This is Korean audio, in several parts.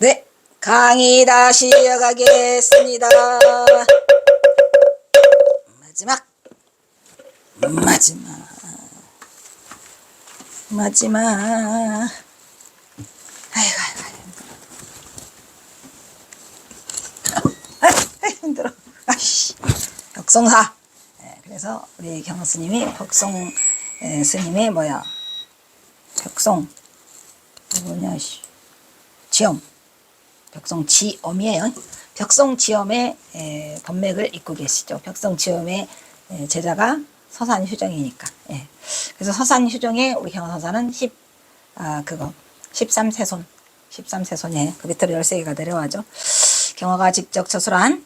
네, 강의 다시 이어가겠습니다. 마지막 아이고 힘들어. 아이씨, 벽송사. 네, 그래서 우리 경호 스님이 벽송 스님의 벽송 지엄, 벽송지엄이에요. 벽송지엄의 법맥을 잇고 계시죠. 벽송지엄의 제자가 서산휴정이니까. 예. 그래서 서산휴정의 우리 경호선사는 13세손, 그 밑으로 13개가 내려와죠. 경호가 직접 저술한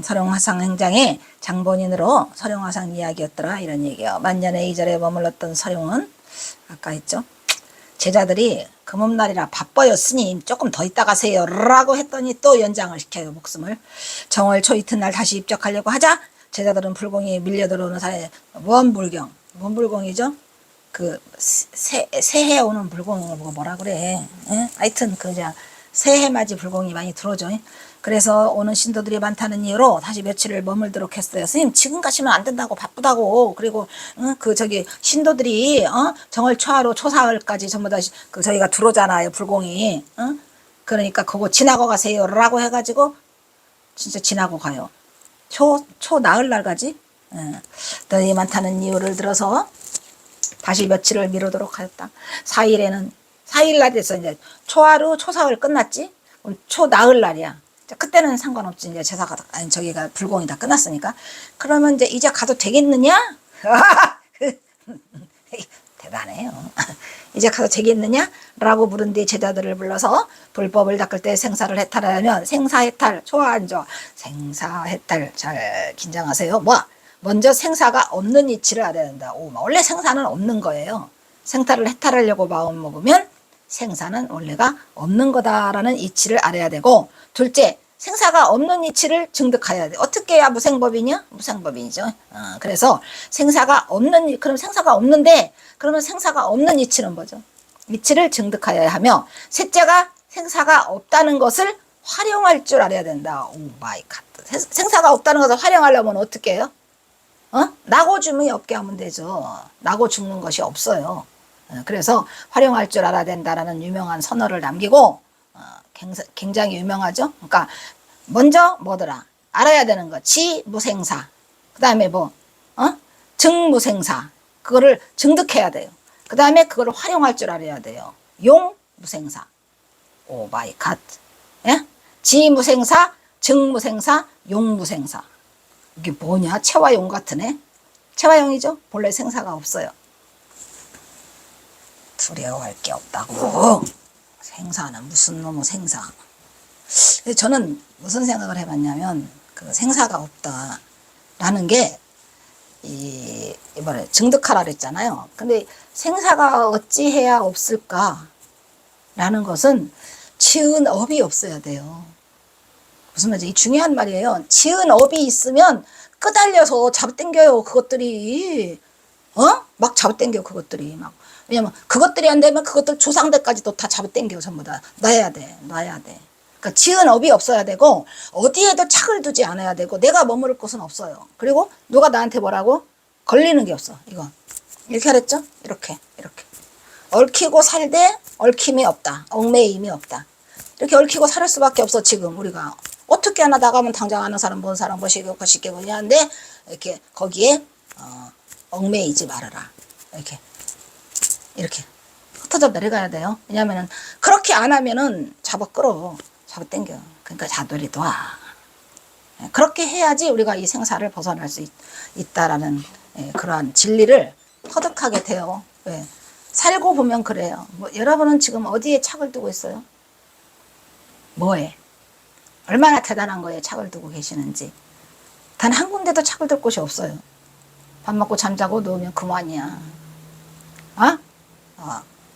설용화상 행장의 장본인으로 설용화상 이야기였더라, 이런 얘기요. 만년의 이절에 머물렀던 설용은 아까 했죠. 제자들이 금음날이라 바빠요 스님, 조금 더 있다 가세요 라고 했더니 또 연장을 시켜요, 목숨을. 정월 초 이튿날 다시 입적하려고 하자 제자들은 불공이 밀려 들어오는 사이에 뭔 불공이죠? 그 새해 오는 불공을 뭐라 그래? 예? 하여튼 그냥 새해 맞이 불공이 많이 들어오죠. 그래서 오는 신도들이 많다는 이유로 다시 며칠을 머물도록 했어요. 스님 지금 가시면 안 된다고, 바쁘다고. 그리고 신도들이 정월 초하루 초사흘까지 전부 다 저희가 들어오잖아요, 불공이. 그러니까 그거 지나고 가세요 라고 해가지고 진짜 지나고 가요. 초 나흘 날까지. 너희 많다는 이유를 들어서 다시 며칠을 미루도록 하였다. 4일 날에서 이제 초하루 초사흘 끝났지. 초 나흘 날이야. 그때는 상관없지. 이제 제사가 저기가 불공이 다 끝났으니까. 그러면 이제 가도 되겠느냐? 대단해요. 이제 가도 되겠느냐? 라고 물은 뒤 제자들을 불러서 불법을 닦을 때 생사를 해탈하려면 생사해탈, 초안조, 생사해탈 잘 긴장하세요. 먼저 생사가 없는 이치를 알아야 된다. 원래 생사는 없는 거예요. 생사를 해탈하려고 마음 먹으면 생사는 원래가 없는 거다라는 이치를 알아야 되고, 둘째, 생사가 없는 이치를 증득해야 돼. 어떻게 해야 무생법이냐? 무생법이죠. 그래서 그럼 생사가 없는데, 그러면 생사가 없는 이치는 뭐죠? 이치를 증득하여야 하며, 셋째가 생사가 없다는 것을 활용할 줄 알아야 된다. 오 마이 갓. 생사가 없다는 것을 활용하려면 어떻게 해요? 나고 죽음이 없게 하면 되죠. 나고 죽는 것이 없어요. 그래서 활용할 줄 알아야 된다라는 유명한 선어를 남기고, 굉장히 유명하죠. 그러니까 먼저 뭐더라? 알아야 되는 거. 지무생사. 그 다음에 증무생사. 그거를 증득해야 돼요. 그 다음에 그걸 활용할 줄 알아야 돼요. 용무생사. 오 마이 갓. 예? 지무생사, 증무생사, 용무생사. 이게 뭐냐? 채화용 같으네. 채화용이죠. 본래 생사가 없어요. 두려워할 게 없다고. 생사는 무슨 놈의 생사. 저는 무슨 생각을 해봤냐면, 그 생사가 없다라는 게 이번에 증득하라 그랬잖아요. 근데 생사가 어찌해야 없을까라는 것은 지은 업이 없어야 돼요. 무슨 말이지? 중요한 말이에요. 지은 업이 있으면 끄달려서 잡아당겨요, 그것들이. 막 잡아당겨, 그것들이. 막. 왜냐면 그것들이 안 되면 그것들 조상들까지도 다 잡아당겨, 전부 다. 놔야 돼. 그러니까 지은 업이 없어야 되고, 어디에도 착을 두지 않아야 되고, 내가 머무를 곳은 없어요. 그리고 누가 나한테 뭐라고? 걸리는 게 없어, 이거. 이렇게 하랬죠? 이렇게. 얽히고 살되 얽힘이 없다. 얽매임이 없다. 이렇게 얽히고 살 수밖에 없어, 지금 우리가. 어떻게 하나 나가면 당장 아는 사람, 본 사람, 보시고 하는데, 이렇게 거기에 얽매이지 말아라. 이렇게 흩어져 내려가야 돼요. 왜냐면은 그렇게 안 하면은 잡아 당겨. 그러니까 자들이 놔. 그렇게 해야지 우리가 이 생사를 벗어날 수 있다라는 그러한 진리를 터득하게 돼요. 왜? 살고 보면 그래요. 여러분은 지금 어디에 착을 두고 있어요? 뭐에? 얼마나 대단한 거에 착을 두고 계시는지. 단 한 군데도 착을 둘 곳이 없어요. 밥 먹고 잠자고 누우면 그만이야.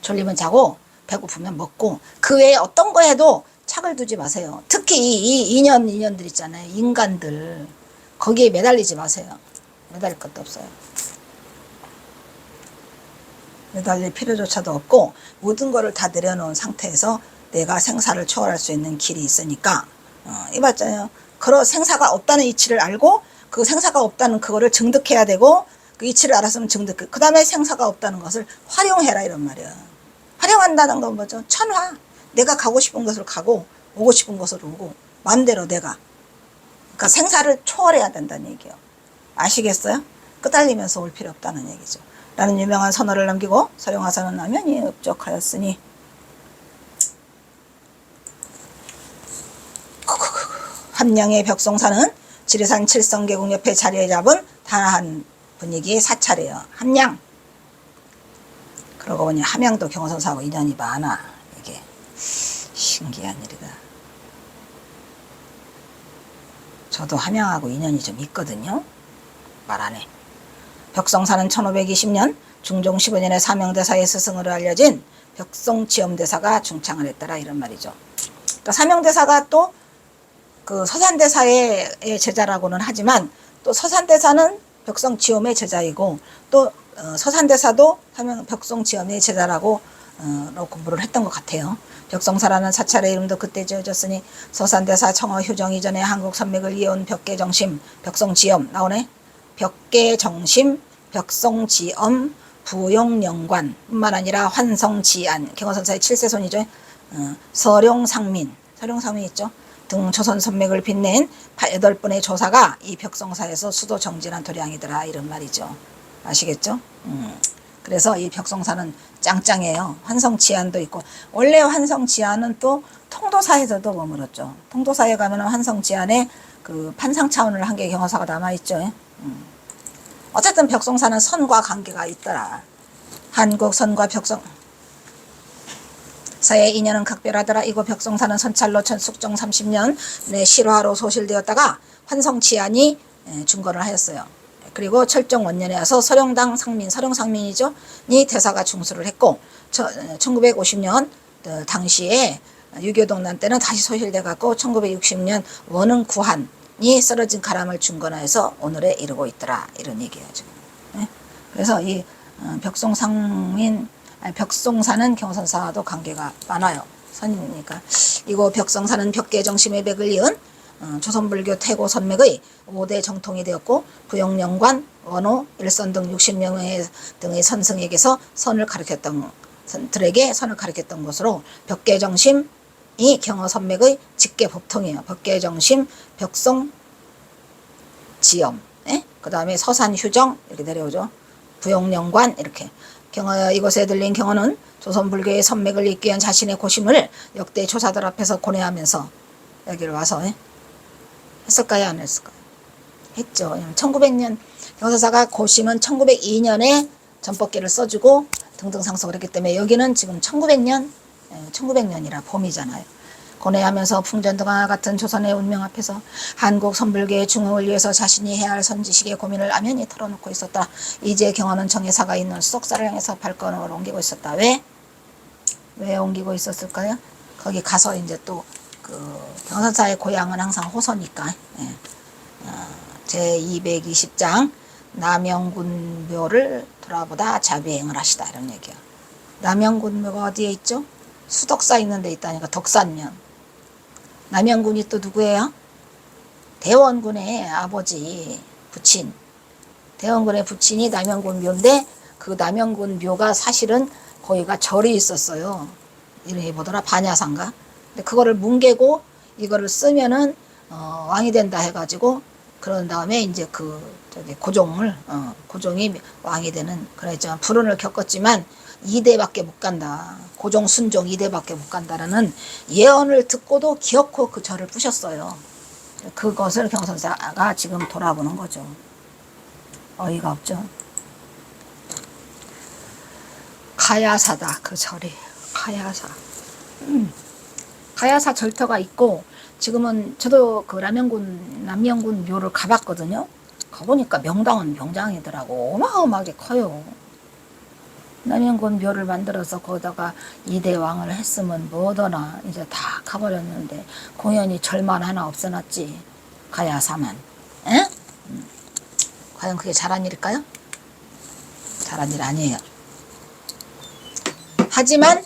졸리면 자고 배고프면 먹고, 그 외에 어떤 거 해도 착을 두지 마세요. 특히 이 인연들 있잖아요. 인간들. 거기에 매달리지 마세요. 매달릴 것도 없어요. 매달릴 필요조차도 없고, 모든 거를 다 내려놓은 상태에서 내가 생사를 초월할 수 있는 길이 있으니까 이봤잖아요. 그런 생사가 없다는 이치를 알고 그 생사가 없다는 그거를 증득해야 되고 그 이치를 알았으면 증득 그 다음에 생사가 없다는 것을 활용해라 이런 말이야. 활용한다는 건 뭐죠? 천화. 내가 가고 싶은 곳을 가고 오고 싶은 곳을 오고 마음대로 내가 그러니까 생사를 초월해야 된다는 얘기예요. 아시겠어요? 끄달리면서 올 필요 없다는 얘기죠. 라는 유명한 선언을 남기고 서령화사는 남연히 읍족하였으니 함량의 벽송사는 지리산 칠성계곡 옆에 자리에 잡은 단아한 분위기의 사찰이에요. 함량. 그러고 보니 함양도 경호선사하고 인연이 많아. 이게 신기한 일이다. 저도 함양하고 인연이 좀 있거든요. 말 안 해. 벽송사는 1520년 중종 15년에 사명대사의 스승으로 알려진 벽송지엄대사가 중창을 했더라 이런 말이죠. 그러니까 사명대사가 또 그 서산대사의 제자라고는 하지만 또 서산대사는 벽송지엄의 제자이고 또 서산대사도 벽송지엄의 제자라고 공부를 했던 것 같아요. 벽송사라는 사찰의 이름도 그때 지어졌으니 서산대사 청어 효정 이전에 한국 선맥을 이어온 벽계정심 벽송지엄 나오네. 벽계정심 벽송지엄 부용영관 뿐만 아니라 환성지안 경호선사의 7세손이죠. 서룡상민 있죠. 등 조선 선맥을 빛낸 8분의 조사가 이 벽송사에서 수도 정진한 도량이더라 이런 말이죠. 아시겠죠? 그래서 이 벽송사는 짱짱해요. 환성지안도 있고 원래 환성지안은 또 통도사에서도 머물렀죠. 통도사에 가면 환성지안에 그 판상 차원을 한 개의 경호사가 남아있죠. 어쨌든 벽송사는 선과 관계가 있더라. 한국 선과 벽송 사의 인연은 각별하더라. 이곳 벽송사는 선찰로 천숙종 30년 내 실화로 소실되었다가 환성치안이 중건을 하였어요. 그리고 철종 원년에 와서 서령상민이죠. 이 대사가 중수를 했고 1950년 당시에 유교동란 때는 다시 소실돼 갖고 1960년 원흥 구한이 쓰러진 가람을 중건하여서 오늘에 이르고 있더라. 이런 얘기예요 지금. 그래서 이 벽송사는 경호선사와도 관계가 많아요. 선이니까. 이곳 벽송사는 벽계정심의 백을 이은 조선불교 태고 선맥의 5대 정통이 되었고 부용영관, 원호, 일선 등 60명 등의 선승에게서 들에게 선을 가르쳤던 곳으로 벽계정심이 경허선맥의 직계 법통이에요. 벽계정심, 벽송지엄, 그 다음에 서산휴정 이렇게 내려오죠. 부용영관 이렇게. 이곳에 들린 경호는 조선불교의 선맥을 잇기 위한 자신의 고심을 역대 조사들 앞에서 고뇌하면서 여기를 와서 했을까요? 안 했을까요? 했죠. 1900년 경서사가 고심은 1902년에 전법계를 써주고 등등 상속을 했기 때문에 여기는 지금 1900년이라 봄이잖아요. 고뇌하면서 풍전등과 같은 조선의 운명 앞에서 한국 선불교의 중흥을 위해서 자신이 해야 할 선지식의 고민을 암연히 털어놓고 있었다. 이제 경호는 정예사가 있는 수석사를 향해서 발걸음을 옮기고 있었다. 왜 옮기고 있었을까요? 거기 가서 이제 또 경선사의 고향은 항상 호서니까 제220장 남영군 묘를 돌아보다 자비행을 하시다 이런 얘기야. 남영군 묘가 어디에 있죠? 수덕사 있는 데 있다니까. 덕산면. 남영군이 또 누구예요? 대원군의 아버지 부친. 대원군의 부친이 남영군 묘인데 그 남영군 묘가 사실은 거기가 절이 있었어요. 이름이 뭐더라? 반야산가? 근데 그거를 뭉개고 이거를 쓰면은 왕이 된다 해가지고 그런 다음에 이제 고종이 왕이 되는 그랬지만 불운을 겪었지만 2대밖에 못 간다. 고종 순종 2대밖에 못 간다라는 예언을 듣고도 기어코 그 절을 부셨어요. 그것을 경선사가 지금 돌아보는 거죠. 어이가 없죠. 가야사다. 그 절이 가야사. 가야사 절터가 있고 지금은 저도 그 남영군 묘를 가봤거든요. 가보니까 명당은 명당이더라고. 어마어마하게 커요. 남영군 묘를 만들어서 거기다가 2대 왕을 했으면 뭐더나 이제 다 가버렸는데 공연히 절만 하나 없어놨지. 가야사만. 에? 과연 그게 잘한 일일까요? 잘한 일 아니에요. 하지만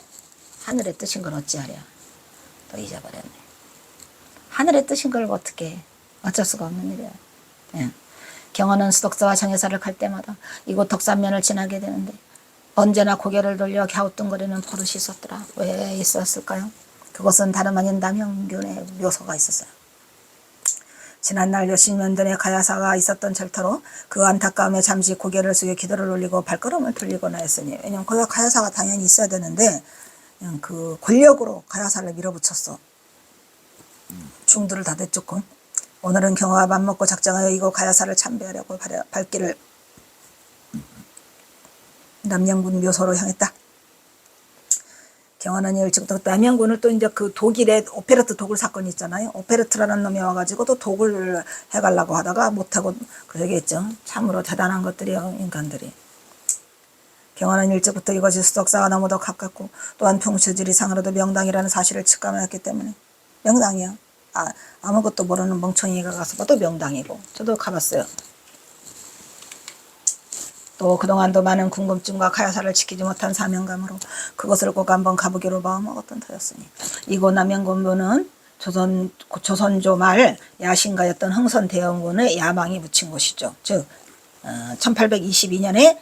하늘의 뜻인 건 어찌하랴. 또 잊어버렸네. 하늘의 뜻인 걸 어떻게 어쩔 수가 없는 일이야. 예. 경호는 수덕사와 정여사를 갈 때마다 이곳 덕산면을 지나게 되는데 언제나 고개를 돌려 갸우뚱거리는 버릇이 있었더라. 왜 있었을까요? 그것은 다름 아닌 남영균의 묘소가 있었어요. 지난날 몇십 년 전에 가야사가 있었던 절터로 그 안타까움에 잠시 고개를 숙여 기도를 올리고 발걸음을 돌리거나 했으니, 왜냐면 거기가 가야사가 당연히 있어야 되는데 그냥 그 권력으로 가야사를 밀어붙였어. 중들을 다 내쫓고 오늘은 경화와 맘먹고 작정하여 이곳 가야사를 참배하려고 발길을 남영군 묘소로 향했다. 경화는 일찍부터 남영군을 또 이제 그 독일의 오페르트 독을 사건이 있잖아요. 오페르트라는 놈이 와가지고 또 독을 해가려고 하다가 못하고 그러겠죠. 참으로 대단한 것들이요, 인간들이. 경화는 일찍부터 이것이 수덕사와 너무도 가깝고 또한 풍수지리상으로도 명당이라는 사실을 직감했기 때문에. 명당이야. 아무것도 모르는 멍청이가 가서 봐도 명당이고. 저도 가봤어요. 또 그동안도 많은 궁금증과 가야사를 지키지 못한 사명감으로 그것을 꼭 한번 가보기로 마음먹었던 터였으니, 이곳 남영군부는 조선조 말 야신가였던 흥선대원군의 야망이 묻힌 곳이죠. 즉 1822년에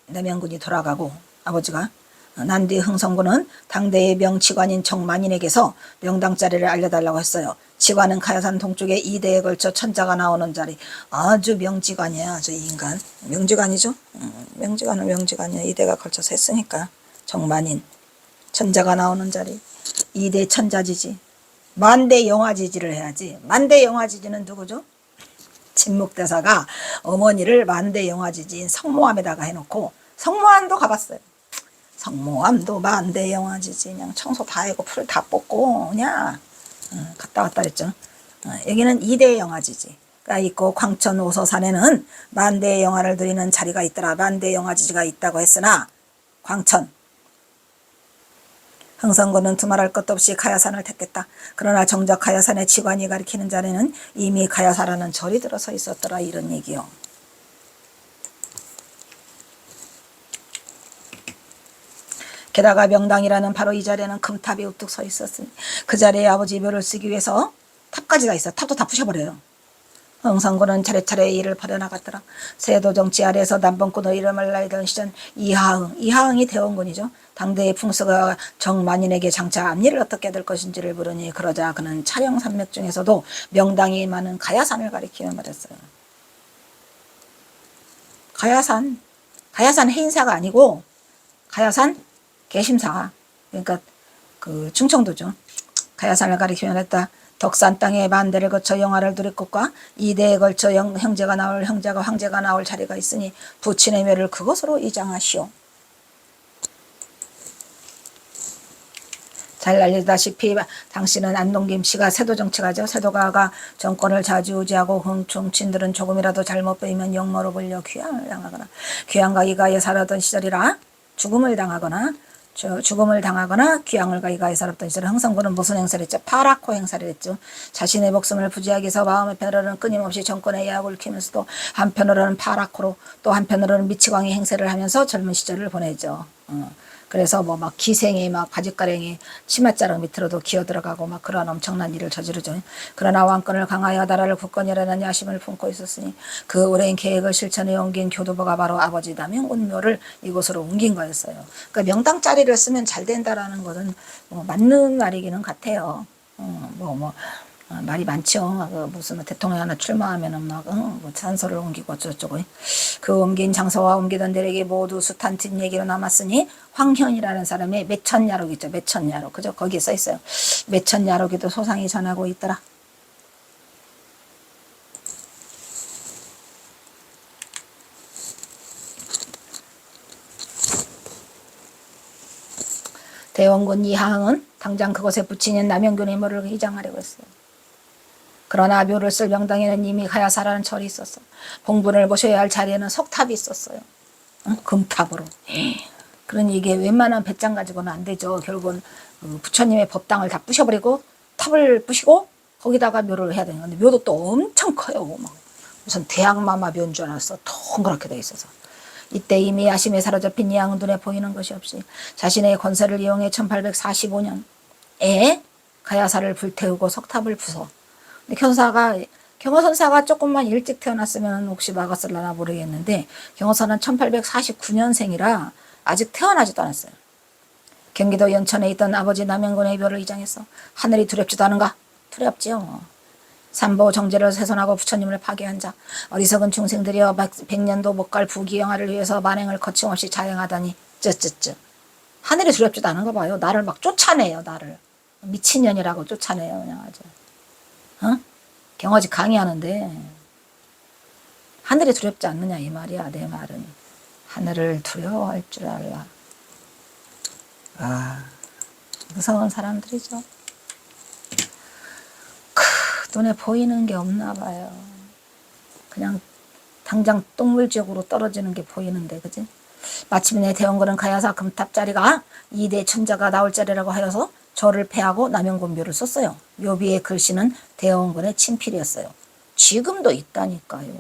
남영군이 돌아가고 아버지가 난 뒤 흥선군은 당대의 명치관인 정만인에게서 명당 자리를 알려달라고 했어요. 치관은 가야산 동쪽에 2대에 걸쳐 천자가 나오는 자리. 아주 명지관이야. 아주 인간. 명지관이죠. 명지관은 명지관이야. 2대가 걸쳐서 했으니까. 정만인. 천자가 나오는 자리. 2대 천자지지. 만대 영화지지를 해야지. 만대 영화지지는 누구죠? 진묵대사가 어머니를 만대 영화지지인 성모함에다가 해놓고, 성모함도 가봤어요. 성모함도 만대 영화지지. 그냥 청소 다 하고 풀 다 뽑고 그냥 갔다 왔다 그랬죠. 여기는 2대 영화지지가 있고 광천 오서산에는 만대 영화를 드리는 자리가 있더라. 만대 영화지지가 있다고 했으나 광천 흥선군은 두말할 것도 없이 가야산을 택했다. 그러나 정작 가야산의 치관이 가리키는 자리는 이미 가야사라는 절이 들어서 있었더라. 이런 얘기요. 게다가 명당이라는 바로 이 자리에는 금탑이 우뚝 서 있었으니 그 자리에 아버지 묘를 쓰기 위해서 탑까지가 있어. 탑도 다 부셔버려요. 흥선군은 차례차례 일을 벌여나갔더라. 세도 정치 아래에서 남봉꾼의 이름을 날리던 시절 이하응이 대원군이죠. 당대의 풍수가 정만인에게 장차 앞일을 어떻게 될 것인지를 물으니, 그러자 그는 촬영 산맥 중에서도 명당이 많은 가야산을 가리키며 말했어요. 가야산 해인사가 아니고 가야산 개심사, 그러니까 그 충청도죠. 가야산을 가리키며 했다. 덕산 땅에 만대를 거쳐 영화를 누릴 곳과 2대에 걸쳐 형제가 황제가 나올 자리가 있으니 부친의 묘를 그것으로 이장하시오. 잘 알려다시피 당신은 안동김씨가 세도 정치가죠. 세도가가 정권을 좌지우지하고 흥충친들은 조금이라도 잘못 보이면 영모로 불려 귀양을 당하거나, 귀양과 이가에 살았던 시절이라 죽음을 당하거나 귀양을 가이가에 살았던 시절 흥선군은 무슨 행사를 했죠? 파라코 행사를 했죠. 자신의 목숨을 부지하기 위해서 마음의 편으로는 끊임없이 정권의 야욕을 키우면서도 한편으로는 파라코로, 또 한편으로는 미치광이 행세를 하면서 젊은 시절을 보내죠. 그래서 뭐 막 기생이 막 바짓가랭이 치맛자락 밑으로도 기어들어가고 막 그런 엄청난 일을 저지르죠. 그러나 왕권을 강하여 나라를 굳건히라는 야심을 품고 있었으니 그 오랜 계획을 실천에 옮긴 교두보가 바로 아버지 남영군 묘를 이곳으로 옮긴 거였어요. 그러니까 명당 자리를 쓰면 잘 된다라는 것은 뭐 맞는 말이기는 같아요. 말이 많죠. 무슨 대통령 하나 출마하면은 뭐 산소를 옮기고 어쩌고저쩌고. 그 옮긴 장소와 옮기던 데에게 모두 숱한 뒷얘기로 남았으니 황현이라는 사람의 매천야록 있죠. 매천야록. 그죠? 거기에 써 있어요. 매천야록에도 소상히 전하고 있더라. 대원군 이하응은 당장 그곳에 부친인 남영균의 묘를 이장하려고 했어요. 그러나 묘를 쓸 명당에는 이미 가야사라는 절이 있었어. 봉분을 모셔야 할 자리에는 석탑이 있었어요. 금탑으로. 그러니 이게 웬만한 배짱 가지고는 안 되죠. 결국은 부처님의 법당을 다 부셔버리고 탑을 부시고 거기다가 묘를 해야 되는 건데, 묘도 또 엄청 커요. 막 무슨 대학마마 묘인 줄 알았어. 동그랗게 돼 있어서. 이때 이미 야심에 사로잡힌 이항은 눈에 보이는 것이 없이 자신의 권세를 이용해 1845년에 가야사를 불태우고 석탑을 부숴. 근데 경호선사가 조금만 일찍 태어났으면 혹시 막았을라나 모르겠는데 경호선은 1849년생이라 아직 태어나지도 않았어요. 경기도 연천에 있던 아버지 남영군의 별을 이장했어. 하늘이 두렵지도 않은가? 두렵지요. 삼보 정제를 훼손하고 부처님을 파괴한 자, 어리석은 중생들이여 백년도 못 갈 부귀영화를 위해서 만행을 거침없이 자행하다니 쯧쯧쯧. 하늘이 두렵지도 않은가 봐요. 나를 막 쫓아내요. 나를 미친년이라고 쫓아내요. 그냥 아주. 어? 경어지 강의하는데 하늘이 두렵지 않느냐 이 말이야. 내 말은 하늘을 두려워할 줄 알라. 아, 무서운 사람들이죠. 눈에 보이는 게 없나 봐요. 그냥 당장 똥물지역으로 떨어지는 게 보이는데, 그지? 마침내 대원군은 가야사 금탑 자리가 2대 천자가 나올 자리라고 하여서 저를 패하고 남영군 묘를 썼어요. 묘비의 글씨는 대원군의 친필이었어요. 지금도 있다니까요.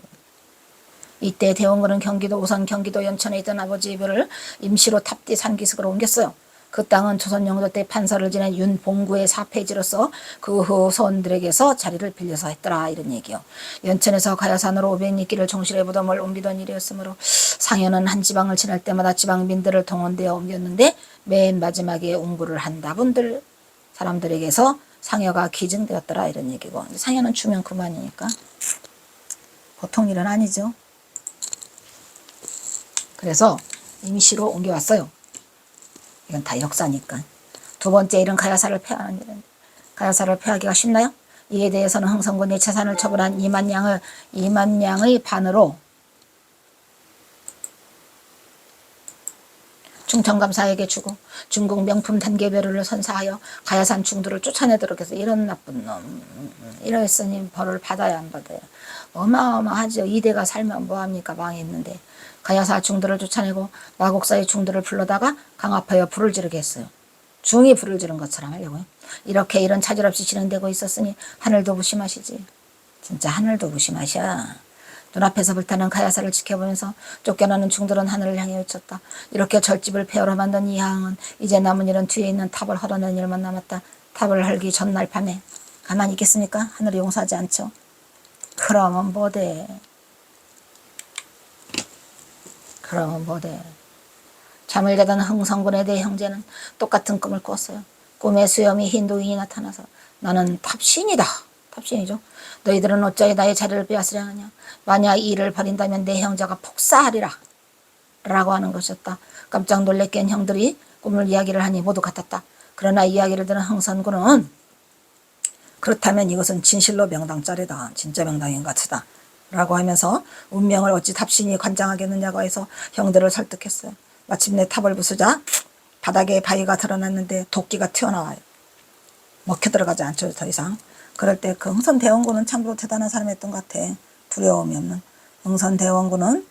이때 대원군은 경기도 우선 경기도 연천에 있던 아버지의 묘를 임시로 탑뒤 산기슭으로 옮겼어요. 그 땅은 조선 영조 때 판서를 지낸 윤봉구의 사폐지로서 그 후손들에게서 자리를 빌려서 했더라 이런 얘기요. 연천에서 가야산으로 500리길을 종실의 무덤을 옮기던 일이었으므로 상현은 한 지방을 지날 때마다 지방민들을 동원되어 옮겼는데 맨 마지막에 옹구를 한 다분들 사람들에게서 상여가 기증되었더라 이런 얘기고, 상여는 주면 그만이니까 보통 일은 아니죠. 그래서 임시로 옮겨왔어요. 이건 다 역사니까. 두 번째 일은 가야사를 폐하는 일인데, 가야사를 폐하기가 쉽나요? 이에 대해서는 흥성군이 재산을 처분한 2만 양의 반으로 충청감사에게 주고 중국 명품 단계별을 선사하여 가야산 중두를 쫓아내도록 해서, 이런 나쁜 놈, 이러했으니 벌을 받아야 안 받아요. 어마어마하죠. 이대가 살면 뭐합니까? 망했는데. 가야사 중두를 쫓아내고 마곡사의 중두를 불러다가 강압하여 불을 지르게 했어요. 중이 불을 지른 것처럼 하려고요. 이렇게 일은 차질없이 진행되고 있었으니 하늘도 무심하시지. 진짜 하늘도 무심하셔. 눈앞에서 불타는 가야사를 지켜보면서 쫓겨나는 중들은 하늘을 향해 외쳤다. 이렇게 절집을 폐허로 만든 이하응은 이제 남은 일은 뒤에 있는 탑을 헐어내는 일만 남았다. 탑을 헐기 전날 밤에 가만히 있겠습니까? 하늘이 용서하지 않죠. 그러면 뭐대? 그러면 뭐대? 잠을 자던 흥성군에 대해 형제는 똑같은 꿈을 꿨어요. 꿈에 수염이 흰 노인이 나타나서 나는 탑신이다. 탑신이죠. 너희들은 어찌 나의 자리를 빼앗으려 하냐. 만약 이 일을 벌인다면 내 형제가 폭사하리라. 라고 하는 것이었다. 깜짝 놀래 깬 형들이 꿈을 이야기를 하니 모두 같았다. 그러나 이야기를 들은 흥선군은 그렇다면 이것은 진실로 명당짜리다. 진짜 명당인 것 같다. 라고 하면서 운명을 어찌 탑신이 관장하겠느냐고 해서 형들을 설득했어요. 마침내 탑을 부수자 바닥에 바위가 드러났는데 도끼가 튀어나와요. 먹혀 들어가지 않죠, 더 이상. 그럴 때 그 흥선대원군은 참으로 대단한 사람이었던 것 같아. 두려움이 없는. 흥선대원군은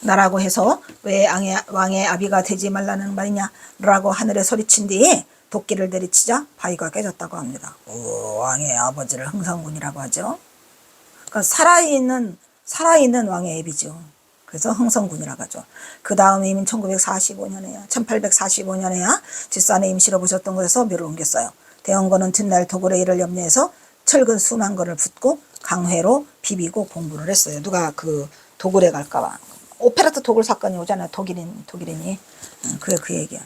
나라고 해서 왜 왕의 아비가 되지 말라는 말이냐 라고 하늘에 소리친 뒤에 도끼를 내리치자 바위가 깨졌다고 합니다. 왕의 아버지를 흥선군이라고 하죠. 그러니까 살아있는 왕의 애비죠. 그래서 흥선군이라고 하죠. 그 다음에 이민 1845년에야 뒷산에 임시로 보셨던 곳에서 묘를 옮겼어요. 대원군은 뒷날 도굴의 일을 염려해서 철근 수만 건을 붓고 강회로 비비고 공부를 했어요. 누가 그 도굴에 갈까봐. 오페라트 도굴 사건이 오잖아요. 독일인이. 그게 그 얘기야.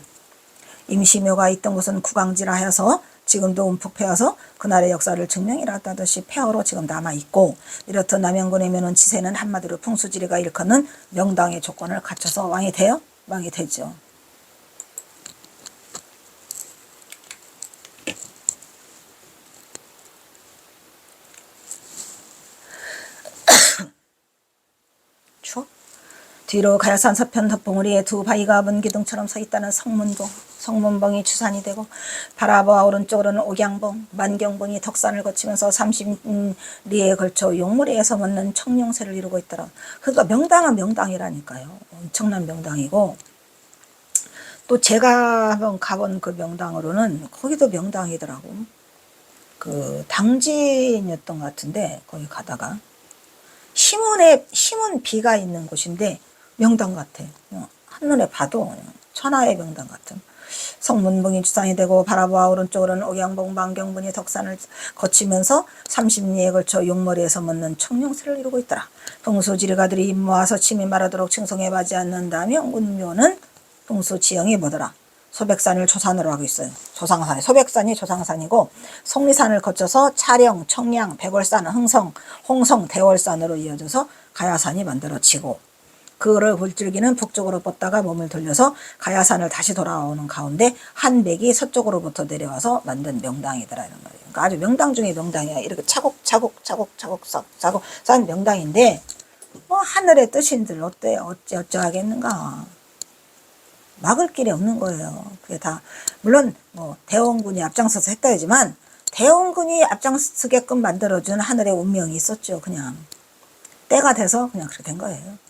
임시묘가 있던 곳은 국왕지라 하여서 지금도 움푹 패어서 그날의 역사를 증명이라다듯이 폐허로 지금 남아있고, 이렇듯 남영군의 묘는 지세는 한마디로 풍수지리가 일컫는 명당의 조건을 갖춰서 왕이 돼요? 왕이 되죠. 추워? 뒤로 가야산 서편 덮봉우리에 두 바위가 문기둥처럼 서 있다는 성문봉이 주산이 되고, 바라보아 오른쪽으로는 옥양봉, 만경봉이 덕산을 거치면서 30리에 걸쳐 용무리에서 묻는 청룡새를 이루고 있더라. 그러니까 명당은 명당이라니까요. 엄청난 명당이고, 또 제가 한번 가본 그 명당으로는 거기도 명당이더라고. 그 당진이었던 것 같은데 거기 가다가 힘은 비가 있는 곳인데 명당 같아. 한눈에 봐도 그냥 천하의 명당 같은. 성문봉이 주산이 되고 바라보아 오른쪽으로는 옥양봉 만경분이 덕산을 거치면서 30리에 걸쳐 용머리에서 묻는 청룡새를 이루고 있더라. 동수지리가들이 입 모아서 침이 마르도록 칭송해 하지 않는다며 운묘는 동수지영이 뭐더라. 소백산을 조산으로 하고 있어요. 조상산. 소백산이 조상산이고 속리산을 거쳐서 차령, 청량, 백월산, 흥성, 홍성, 대월산으로 이어져서 가야산이 만들어지고 그를 불줄기는 북쪽으로 뻗다가 몸을 돌려서 가야산을 다시 돌아오는 가운데 한 맥이 서쪽으로부터 내려와서 만든 명당이더라 이런 말이에요. 그러니까 아주 명당 중에 명당이야. 이렇게 차곡차곡 쌓은 명당인데 뭐 하늘의 뜻인들 어때 어찌 하겠는가. 막을 길이 없는 거예요. 그게 다 물론 뭐 대원군이 앞장서서 했다지만 대원군이 앞장서게끔 만들어준 하늘의 운명이 있었죠. 그냥 때가 돼서 그냥 그렇게 된 거예요.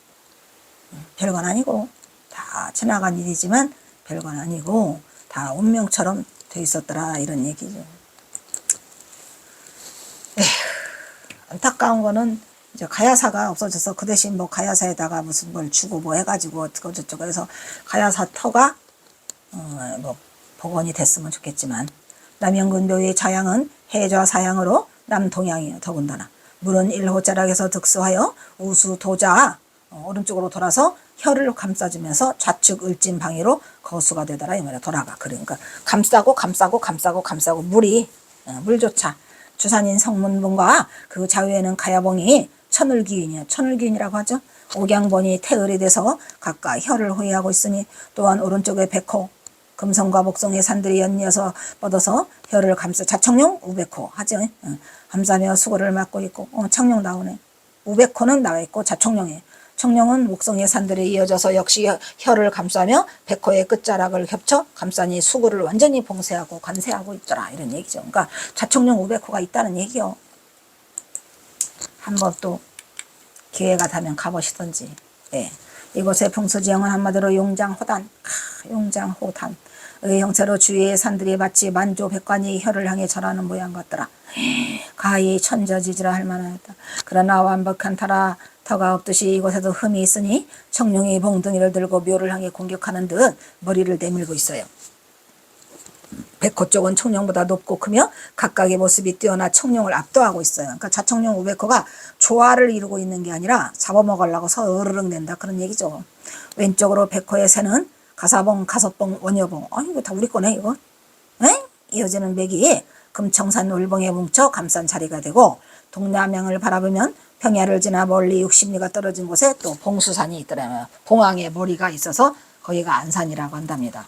별건 아니고 다 지나간 일이지만 별건 아니고 다 운명처럼 돼 있었더라 이런 얘기죠. 에휴, 안타까운 거는 이제 가야사가 없어져서 그 대신 뭐 가야사에다가 무슨 뭘 주고 뭐 해가지고 어쩌고 저쩌고 해서 가야사 터가 뭐 복원이 됐으면 좋겠지만 남영근묘의 자양은 해좌 사양으로 남동양이요. 더군다나 물은 1호자락에서 득수하여 우수도자 오른쪽으로 돌아서 혀를 감싸주면서 좌측 을진 방위로 거수가 되더라 이 말이야. 돌아가. 그러니까 감싸고 물이 물조차 주산인 성문봉과 그 좌우에는 가야봉이 천을기인이야. 천을기인이라고 하죠. 옥양본이 태을이 돼서 각각 혀를 호위하고 있으니 또한 오른쪽에 백호 금성과 목성의 산들이 연이어서 뻗어서 혀를 감싸 자청룡 우백호 하죠. 감싸며 수고를 맡고 있고 청룡 나오네. 우백호는 나와 있고 자청룡에 청룡은 목성의 산들에 이어져서 역시 혀를 감싸며 백호의 끝자락을 겹쳐 감싸니 수구를 완전히 봉쇄하고 관세하고 있더라 이런 얘기죠. 그러니까 자청룡 우백호가 있다는 얘기요. 한번 또 기회가 되면 가보시던지. 예. 이곳의 풍수지형은 한마디로 용장호단, 용장호단. 의 형체로 주위의 산들이 마치 만조백관이 혀를 향해 절하는 모양 같더라. 가히 천저지지라 할 만하였다. 그러나 완벽한 터가 없듯이 이곳에도 흠이 있으니 청룡이 봉둥이를 들고 묘를 향해 공격하는 듯 머리를 내밀고 있어요. 백호 쪽은 청룡보다 높고 크며 각각의 모습이 뛰어나 청룡을 압도하고 있어요. 그러니까 자청룡 우백호가 조화를 이루고 있는 게 아니라 잡아먹으려고 서르륵 낸다 그런 얘기죠. 왼쪽으로 백호의 새는 가사봉, 가섭봉, 원여봉. 이거 다 우리 거네 이거. 에? 이어지는 맥이 금청산 울봉에 뭉쳐 감싼 자리가 되고 동남향을 바라보면 평야를 지나 멀리 60리가 떨어진 곳에 또 봉수산이 있더라고요. 봉황의 머리가 있어서 거기가 안산이라고 한답니다.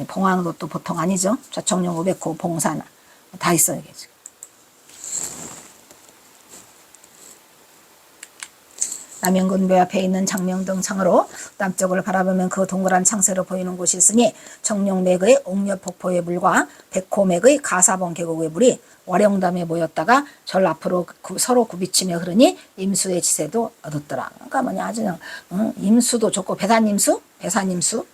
봉황도 또 보통 아니죠. 좌청룡 우백호 봉산 다 있어요. 이게 지금. 남영근묘 앞에 있는 장명등 창으로 남쪽을 바라보면 그 동그란 창새로 보이는 곳이 있으니 청룡맥의 옥녀폭포의 물과 백호맥의 가사봉 계곡의 물이 와룡담에 모였다가 절 앞으로 서로 굽이치며 흐르니 임수의 지세도 얻었더라. 그러니까 뭐냐 아주 임수도 좋고 배산임수? 배산임수는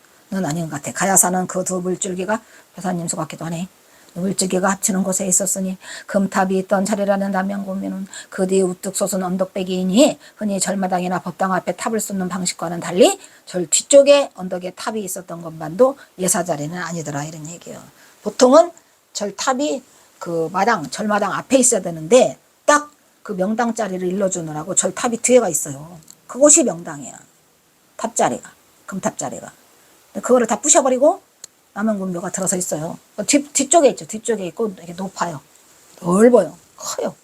아닌 것 같아. 가야사는 그 두 물줄기가 배산임수 같기도 하네. 물줄기가 합치는 곳에 있었으니 금탑이 있던 자리라는 남양군민은 그 뒤에 우뚝 솟은 언덕배기이니 흔히 절마당이나 법당 앞에 탑을 쏟는 방식과는 달리 절 뒤쪽에 언덕에 탑이 있었던 것만도 예사자리는 아니더라 이런 얘기예요. 보통은 절탑이 그 절마당 앞에 있어야 되는데 딱 그 명당 자리를 일러주느라고 절탑이 뒤에가 있어요. 그곳이 명당이야. 탑자리가 금탑 자리가. 그거를 다 부셔버리고 남영군묘가 들어서 있어요. 뒤쪽에 있죠. 뒤쪽에 있고 되게 높아요. 넓어요. 커요.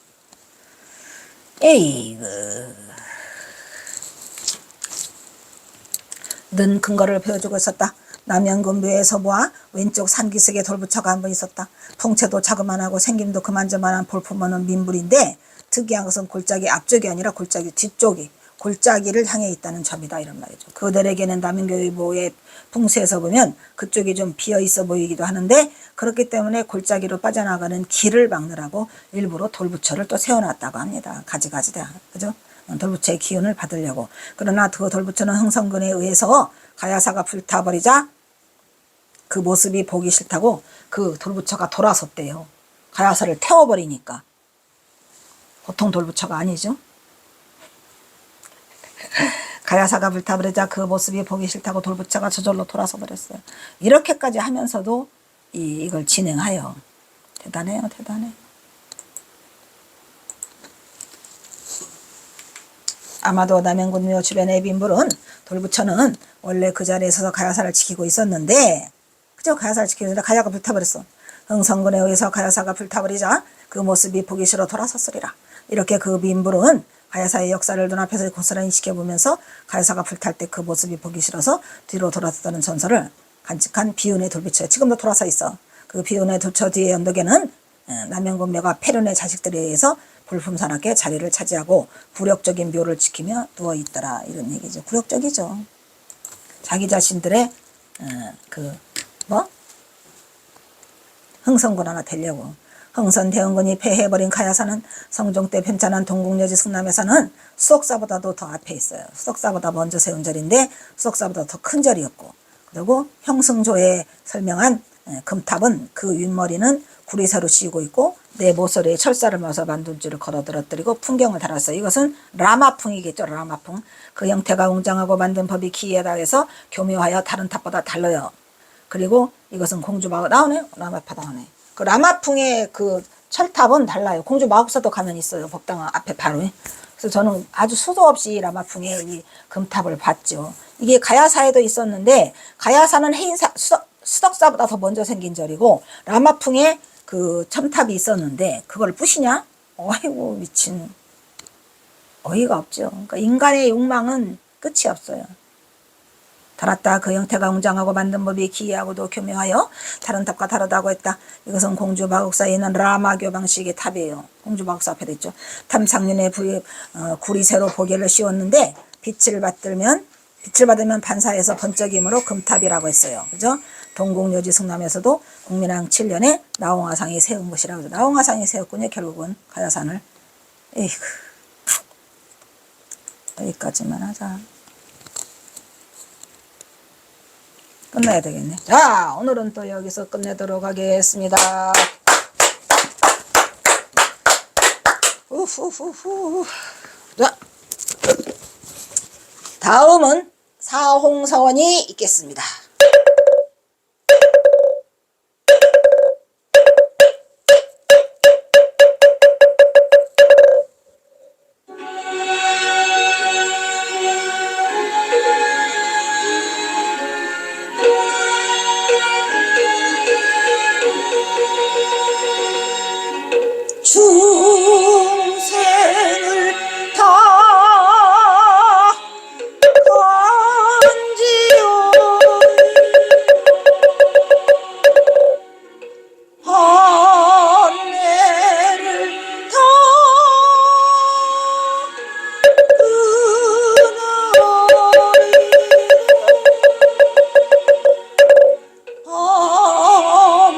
에이그. 는 근거를 배워주고 있었다. 남영군묘의 서부와 왼쪽 산기슭에 돌부처가 한 번 있었다. 풍채도 자그만하고 생김도 그만저만한 볼품없는 민물인데 특이한 것은 골짜기 앞쪽이 아니라 골짜기 뒤쪽이 골짜기를 향해 있다는 점이다 이런 말이죠. 그들에게는 남영군묘의 풍수에서 보면 그쪽이 좀 비어 있어 보이기도 하는데 그렇기 때문에 골짜기로 빠져나가는 길을 막느라고 일부러 돌부처를 또 세워놨다고 합니다. 가지가지다. 그죠? 돌부처의 기운을 받으려고. 그러나 그 돌부처는 흥성근에 의해서 가야사가 불타버리자 그 모습이 보기 싫다고 그 돌부처가 돌아섰대요. 가야사를 태워버리니까. 보통 돌부처가 아니죠. 가야사가 불타버리자 그 모습이 보기 싫다고 돌부처가 저절로 돌아서 버렸어요. 이렇게까지 하면서도 이걸 진행하여. 대단해요, 대단해. 아마도 남양군묘 주변의 빈불은 돌부처는 원래 그 자리에 서서 가야사를 지키고 있었는데, 그죠? 가야사를 지키고 있는데 가야가 불타버렸어. 흥성군에 의해서 가야사가 불타버리자 그 모습이 보기 싫어 돌아섰으리라. 이렇게 그 빈불은 가야사의 역사를 눈앞에서 고스란히 지켜보면서 가야사가 불탈 때 그 모습이 보기 싫어서 뒤로 돌아섰다는 전설을 간직한 비운의 돌부처. 지금도 돌아서 있어. 그 비운의 돌처 뒤의 언덕에는 남양군묘가 패륜의 자식들에 의해서 볼품사납게 자리를 차지하고 굴욕적인 묘를 지키며 누워있더라. 이런 얘기죠. 굴욕적이죠. 자기 자신들의 흥선군 하나 되려고. 흥선대원군이 패해버린 가야사는 성종 때 편찬한 동국여지 승남에서는 수석사보다도 더 앞에 있어요. 수석사보다 먼저 세운 절인데 수석사보다 더 큰 절이었고, 그리고 형승조에 설명한 금탑은 그 윗머리는 구리새로 씌우고 있고 내 모서리에 철사를 넣어서 만둔줄을 걸어들어뜨리고 풍경을 달았어요. 이것은 라마풍이겠죠. 라마풍. 그 형태가 웅장하고 만든 법이 기이하다 해서 교묘하여 다른 탑보다 달라요. 그리고 이것은 공주마을 나오네. 라마파 나오네. 그 라마풍의 그 철탑은 달라요. 공주마법사도 가면 있어요. 법당 앞에 바로. 그래서 저는 아주 수도 없이 라마풍의 이 금탑을 봤죠. 이게 가야사에도 있었는데 가야사는 수덕사보다 더 먼저 생긴 절이고 라마풍에 그 첨탑이 있었는데 그걸 부시냐? 어이구 미친. 어이가 없죠. 그러니까 인간의 욕망은 끝이 없어요. 달았다. 그 형태가 웅장하고 만든 법이 기이하고도 교묘하여 다른 탑과 다르다고 했다. 이것은 공주마국사에 있는 라마교 방식의 탑이에요. 공주마국사 앞에 있죠. 탐상륜의 구리새로 보게를 씌웠는데 빛을 받으면 반사해서 번쩍임으로 금탑이라고 했어요. 그죠? 동국여지 승남에서도 국민왕 7년에 나홍화상이 세운 곳이라고 해서 나홍화상이 세웠군요. 결국은 가야산을. 에이구. 여기까지만 하자. 끝내야 되겠네. 자, 오늘은 또 여기서 끝내도록 하겠습니다. 우후후후. 자, 다음은 사홍서원이 있겠습니다. 중생을 다 간지요 안내를 다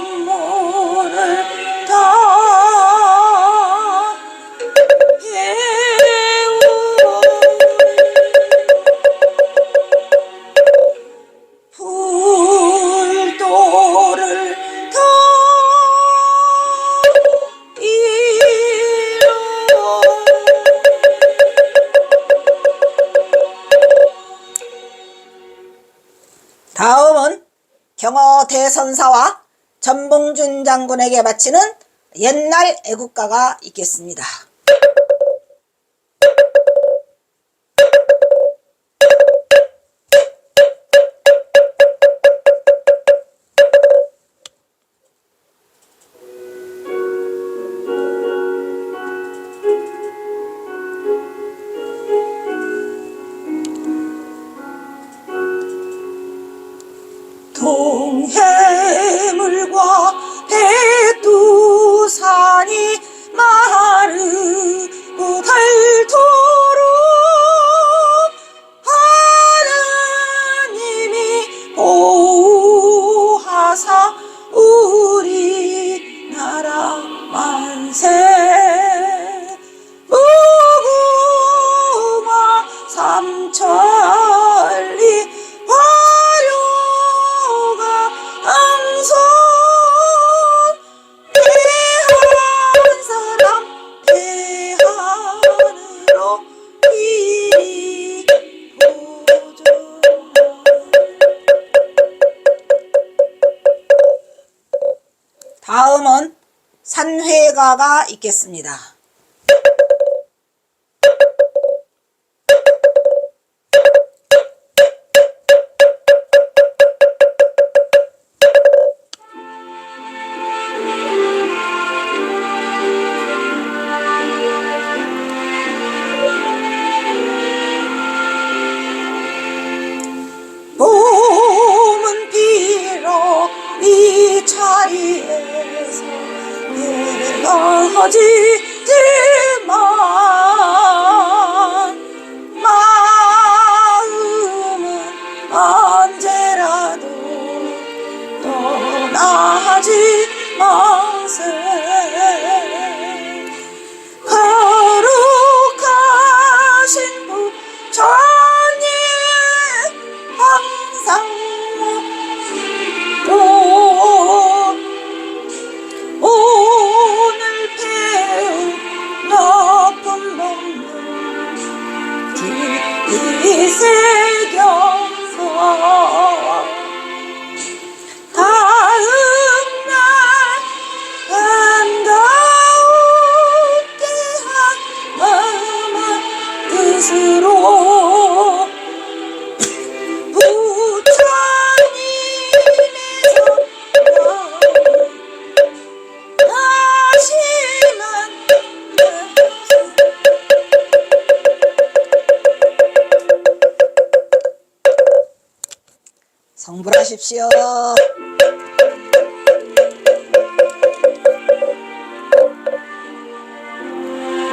업무를 다 불도를 다 이뤄 다음은 경어 대선사와 전봉준 장군에게 바치는 옛날 애국가가 있겠습니다. 동해물과 백두산이 마르고 닳도록 하나님이 보호하사 우리나라 만세. 무궁화 삼천리 화려가 항선 대한사 다음은 산회가가 있겠습니다. 봄은 비록 이 자리에서 내가 지지만 마음은 언제라도 떠나지 마세. 거룩하신 부처님 항상 오늘 배운 높은 법문 깊이 새겨서 다음날 반가운게 한 마음의 뜻으로 성불하십시오.